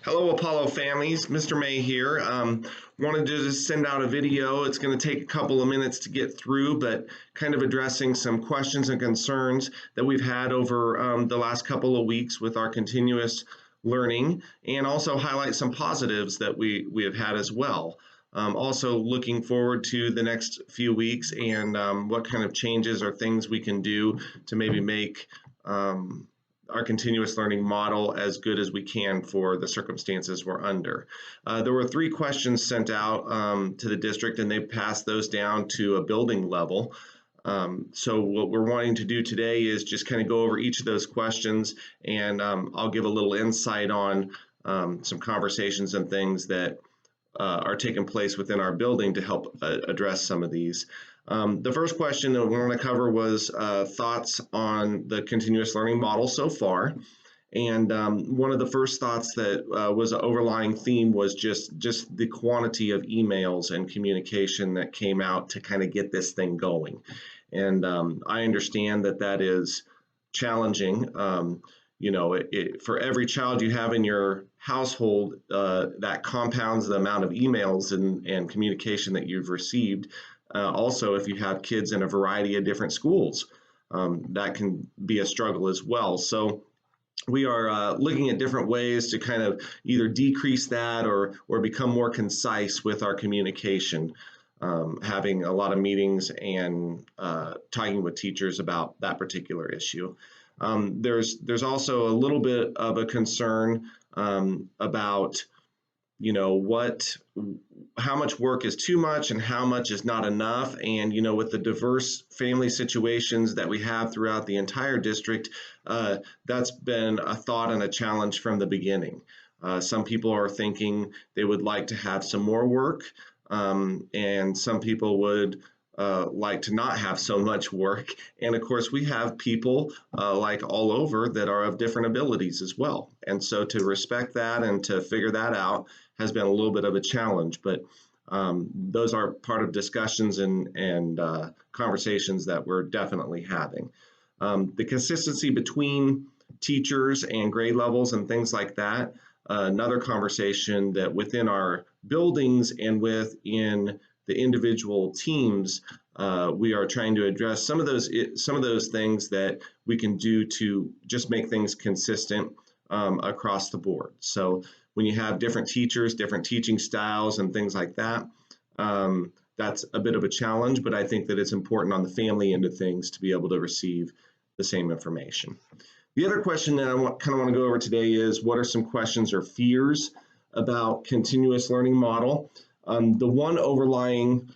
Hello, Apollo families. Mr. May here. Wanted to just send out a video. It's going to take a couple of minutes to get through, but kind of addressing some questions and concerns that we've had over the last couple of weeks with our continuous learning, and also highlight some positives that we have had as well. Also, looking forward to the next few weeks and what kind of changes or things we can do to maybe make our continuous learning model as good as we can for the circumstances we're under. There were three questions sent out to the district, and they passed those down to a building level. So what we're wanting to do today is just kind of go over each of those questions, and I'll give a little insight on some conversations and things that are taking place within our building to help address some of these. The first question that we want to cover was thoughts on the continuous learning model so far. And one of the first thoughts that was an overlying theme was just the quantity of emails and communication that came out to kind of get this thing going. And I understand that that is challenging. For every child you have in your household, that compounds the amount of emails and communication that you've received. Also, if you have kids in a variety of different schools, that can be a struggle as well. So we are looking at different ways to kind of either decrease that or become more concise with our communication, having a lot of meetings and talking with teachers about that particular issue. There's also a little bit of a concern about how much work is too much and how much is not enough. And with the diverse family situations that we have throughout the entire district, that's been a thought and a challenge from the beginning. Some people are thinking they would like to have some more work, and some people would like to not have so much work. And of course, we have people like all over that are of different abilities as well. And so to respect that and to figure that out has been a little bit of a challenge. But those are part of discussions and conversations that we're definitely having. The consistency between teachers and grade levels and things like that, another conversation that within our buildings and within the individual teams, we are trying to address some of those things that we can do to just make things consistent across the board. So when you have different teachers, different teaching styles, and things like that, that's a bit of a challenge. But I think that it's important on the family end of things to be able to receive the same information. The other question that I kind of want to go over today is, what are some questions or fears about continuous learning model? The one overlying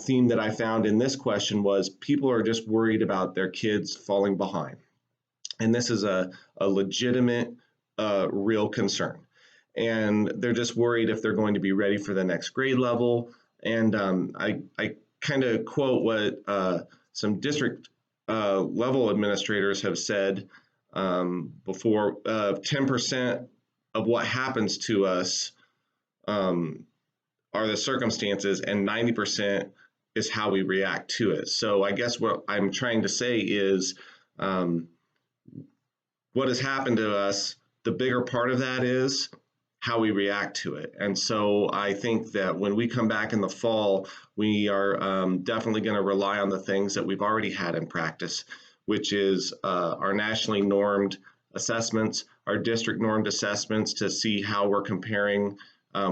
theme that I found in this question was people are just worried about their kids falling behind. And this is a legitimate, real concern. And they're just worried if they're going to be ready for the next grade level. And I kind of quote what some district level administrators have said before. 10% of what happens to us are the circumstances, and 90% is how we react to it. So I guess what I'm trying to say is what has happened to us, the bigger part of that is how we react to it. And so I think that when we come back in the fall, we are definitely going to rely on the things that we've already had in practice, which is our nationally normed assessments, our district normed assessments, to see how we're comparing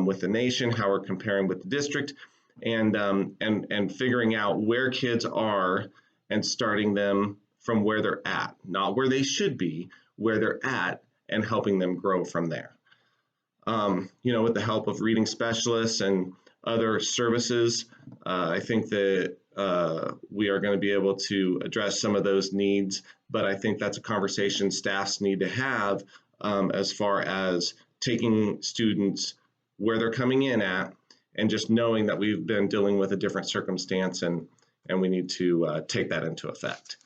with the nation, how we're comparing with the district, and figuring out where kids are and starting them from where they're at, not where they should be, where they're at, and helping them grow from there. With the help of reading specialists and other services, I think that we are going to be able to address some of those needs, but I think that's a conversation staffs need to have as far as taking students where they're coming in at, and just knowing that we've been dealing with a different circumstance and we need to take that into effect.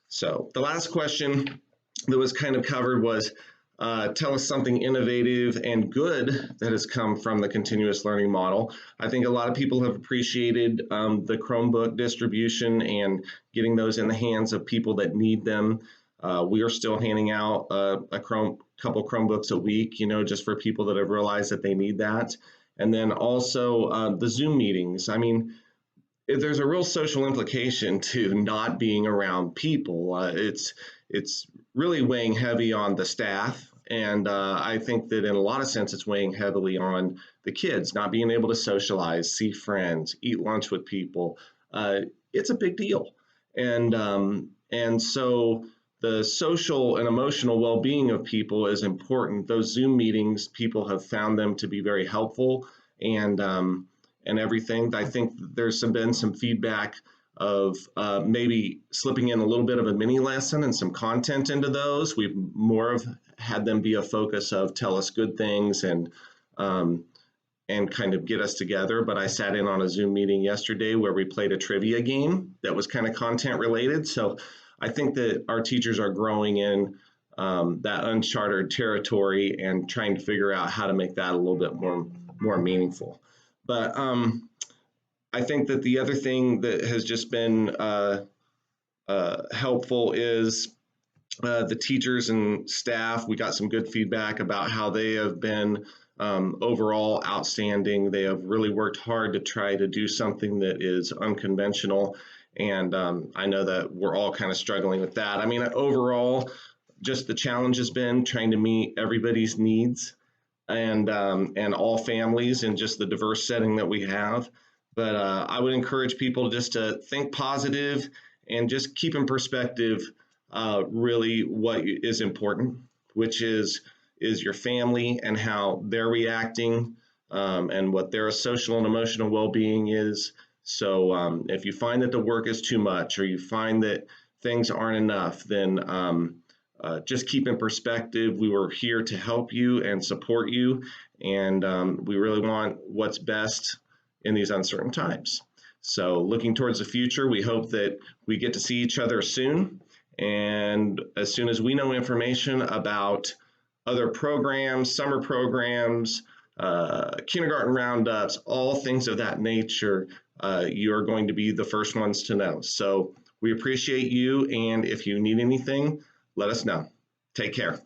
So the last question that was kind of covered was, tell us something innovative and good that has come from the continuous learning model. I think a lot of people have appreciated the Chromebook distribution and getting those in the hands of people that need them. We are still handing out a couple Chromebooks a week, just for people that have realized that they need that. And then also the Zoom meetings. I mean, there's a real social implication to not being around people. It's really weighing heavy on the staff, and I think that in a lot of sense, it's weighing heavily on the kids not being able to socialize, see friends, eat lunch with people. It's a big deal, and so the social and emotional well-being of people is important. Those Zoom meetings, people have found them to be very helpful, and everything. I think been some feedback of maybe slipping in a little bit of a mini lesson and some content into those. We've more of had them be a focus of tell us good things and kind of get us together. But I sat in on a Zoom meeting yesterday where we played a trivia game that was kind of content related. So I think that our teachers are growing in that uncharted territory and trying to figure out how to make that a little bit more meaningful. But I think that the other thing that has just been helpful is the teachers and staff. We got some good feedback about how they have been overall outstanding. They have really worked hard to try to do something that is unconventional. And I know that we're all kind of struggling with that. I mean, overall, just the challenge has been trying to meet everybody's needs and all families and just the diverse setting that we have. But I would encourage people just to think positive and just keep in perspective really what is important, which is your family and how they're reacting and what their social and emotional well-being is. So if you find that the work is too much or you find that things aren't enough, then just keep in perspective. We were here to help you and support you, and we really want what's best in these uncertain times. So looking towards the future, we hope that we get to see each other soon. And as soon as we know information about other programs, summer programs, kindergarten roundups, all things of that nature, you're going to be the first ones to know. So we appreciate you. And if you need anything, let us know. Take care.